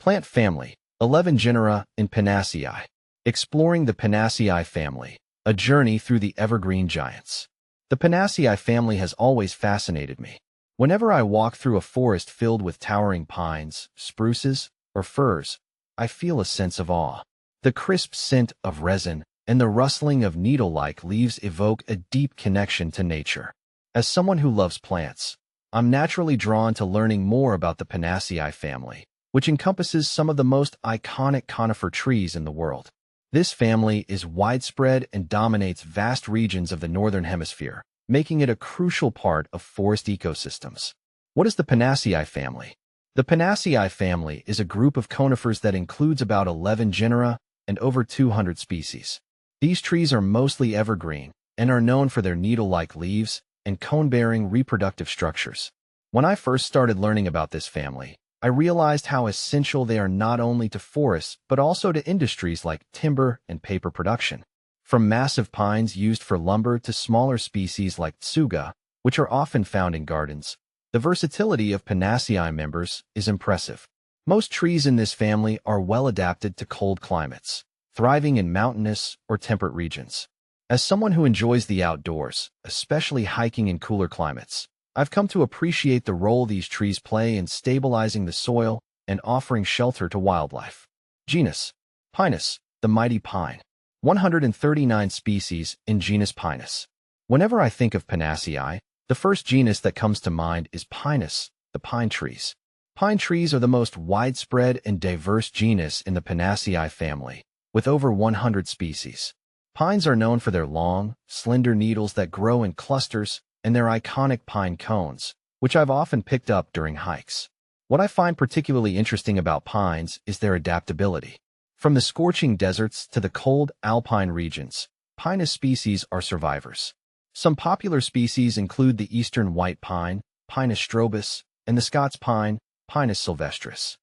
Plant family, 11 genera in Pinaceae. Exploring the Pinaceae family, a journey through the evergreen giants. The Pinaceae family has always fascinated me. Whenever I walk through a forest filled with towering pines, spruces, or firs, I feel a sense of awe. The crisp scent of resin and the rustling of needle-like leaves evoke a deep connection to nature. As someone who loves plants, I'm naturally drawn to learning more about the Pinaceae family, which encompasses some of the most iconic conifer trees in the world. This family is widespread and dominates vast regions of the Northern Hemisphere, making it a crucial part of forest ecosystems. What is the Pinaceae family? The Pinaceae family is a group of conifers that includes about 11 genera and over 200 species. These trees are mostly evergreen and are known for their needle-like leaves and cone-bearing reproductive structures. When I first started learning about this family, I realized how essential they are not only to forests but also to industries like timber and paper production. From massive pines used for lumber to smaller species like tsuga, which are often found in gardens, the versatility of Pinaceae members is impressive. Most trees in this family are well adapted to cold climates, thriving in mountainous or temperate regions. As someone who enjoys the outdoors, especially hiking in cooler climates, I've come to appreciate the role these trees play in stabilizing the soil and offering shelter to wildlife. Genus: Pinus, the mighty pine. 139 species in genus Pinus. Whenever I think of Pinaceae, the first genus that comes to mind is Pinus, the pine trees. Pine trees are the most widespread and diverse genus in the Pinaceae family, with over 100 species. Pines are known for their long, slender needles that grow in clusters and their iconic pine cones, which I've often picked up during hikes. What I find particularly interesting about pines is their adaptability. From the scorching deserts to the cold alpine regions, Pinus species are survivors. Some popular species include the eastern white pine, Pinus strobus, and the Scots pine, Pinus sylvestris.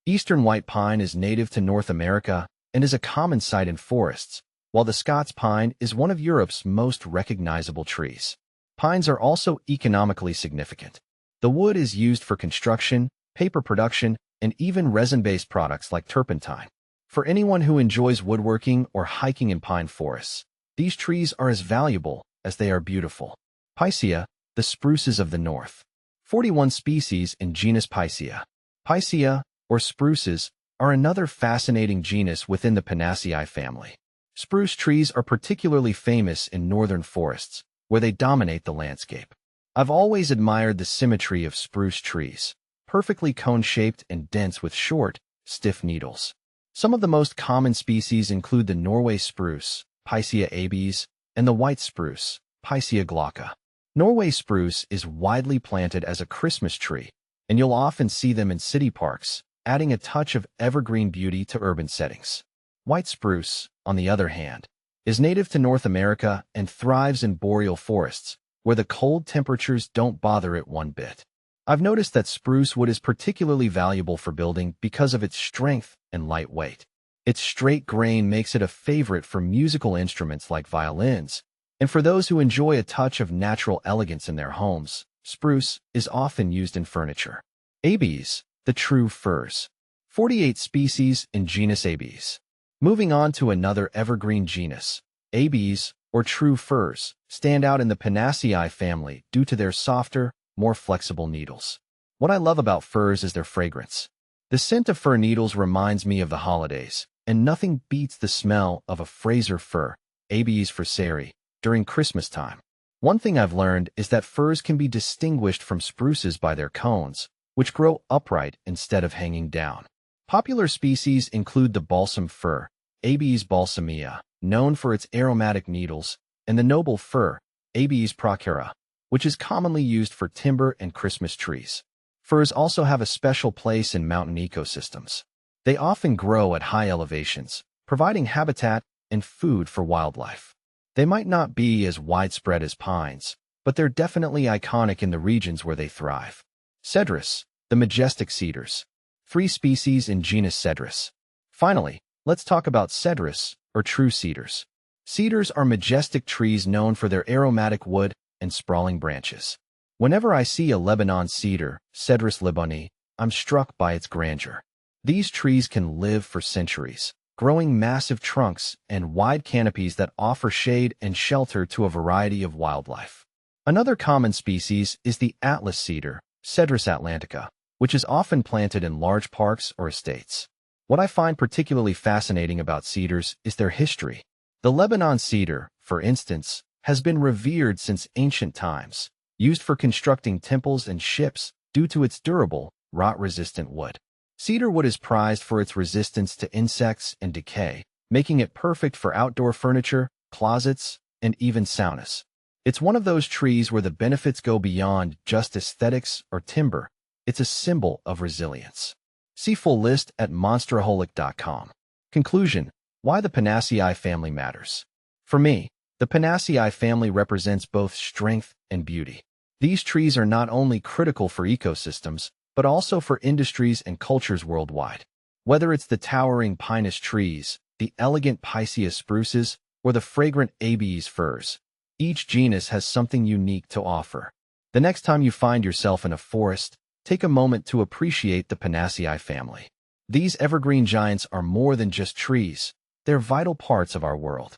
Eastern white pine is native to North America and is a common sight in forests, while the Scots pine is one of Europe's most recognizable trees. Pines are also economically significant. The wood is used for construction, paper production, and even resin-based products like turpentine. For anyone who enjoys woodworking or hiking in pine forests, these trees are as valuable as they are beautiful. Picea, the spruces of the north. 41 species in genus Picea. Picea, or spruces, are another fascinating genus within the Pinaceae family. Spruce trees are particularly famous in northern forests, where they dominate the landscape. I've always admired the symmetry of spruce trees, perfectly cone-shaped and dense with short, stiff needles. Some of the most common species include the Norway spruce, Picea abies, and the white spruce, Picea glauca. Norway spruce is widely planted as a Christmas tree, and you'll often see them in city parks, adding a touch of evergreen beauty to urban settings. White spruce, on the other hand, is native to North America and thrives in boreal forests, where the cold temperatures don't bother it one bit. I've noticed that spruce wood is particularly valuable for building because of its strength and light weight. Its straight grain makes it a favorite for musical instruments like violins, and for those who enjoy a touch of natural elegance in their homes, spruce is often used in furniture. Abies, the true firs. 48 species in genus Abies. Moving on to another evergreen genus, Abies, or true firs, stand out in the Pinaceae family due to their softer, more flexible needles. What I love about firs is their fragrance. The scent of fir needles reminds me of the holidays, and nothing beats the smell of a Fraser fir, Abies fraseri, during Christmas time. One thing I've learned is that firs can be distinguished from spruces by their cones, which grow upright instead of hanging down. Popular species include the balsam fir, Abies balsamea, known for its aromatic needles, and the noble fir, Abies procera, which is commonly used for timber and Christmas trees. Firs also have a special place in mountain ecosystems. They often grow at high elevations, providing habitat and food for wildlife. They might not be as widespread as pines, but they're definitely iconic in the regions where they thrive. Cedrus, the majestic cedars. 3 species in genus Cedrus. Finally, let's talk about cedrus, or true cedars. Cedars are majestic trees known for their aromatic wood and sprawling branches. Whenever I see a Lebanon cedar, Cedrus libani, I'm struck by its grandeur. These trees can live for centuries, growing massive trunks and wide canopies that offer shade and shelter to a variety of wildlife. Another common species is the Atlas cedar, Cedrus atlantica, which is often planted in large parks or estates. What I find particularly fascinating about cedars is their history. The Lebanon cedar, for instance, has been revered since ancient times, used for constructing temples and ships due to its durable, rot-resistant wood. Cedar wood is prized for its resistance to insects and decay, making it perfect for outdoor furniture, closets, and even saunas. It's one of those trees where the benefits go beyond just aesthetics or timber. It's a symbol of resilience. See full list at monsteraholic.com. Conclusion: why the Pinaceae family matters. For me, the Pinaceae family represents both strength and beauty. These trees are not only critical for ecosystems, but also for industries and cultures worldwide. Whether it's the towering Pinus trees, the elegant Pinaceae spruces, or the fragrant Abies firs, each genus has something unique to offer. The next time you find yourself in a forest, take a moment to appreciate the Pinaceae family. These evergreen giants are more than just trees. They're vital parts of our world.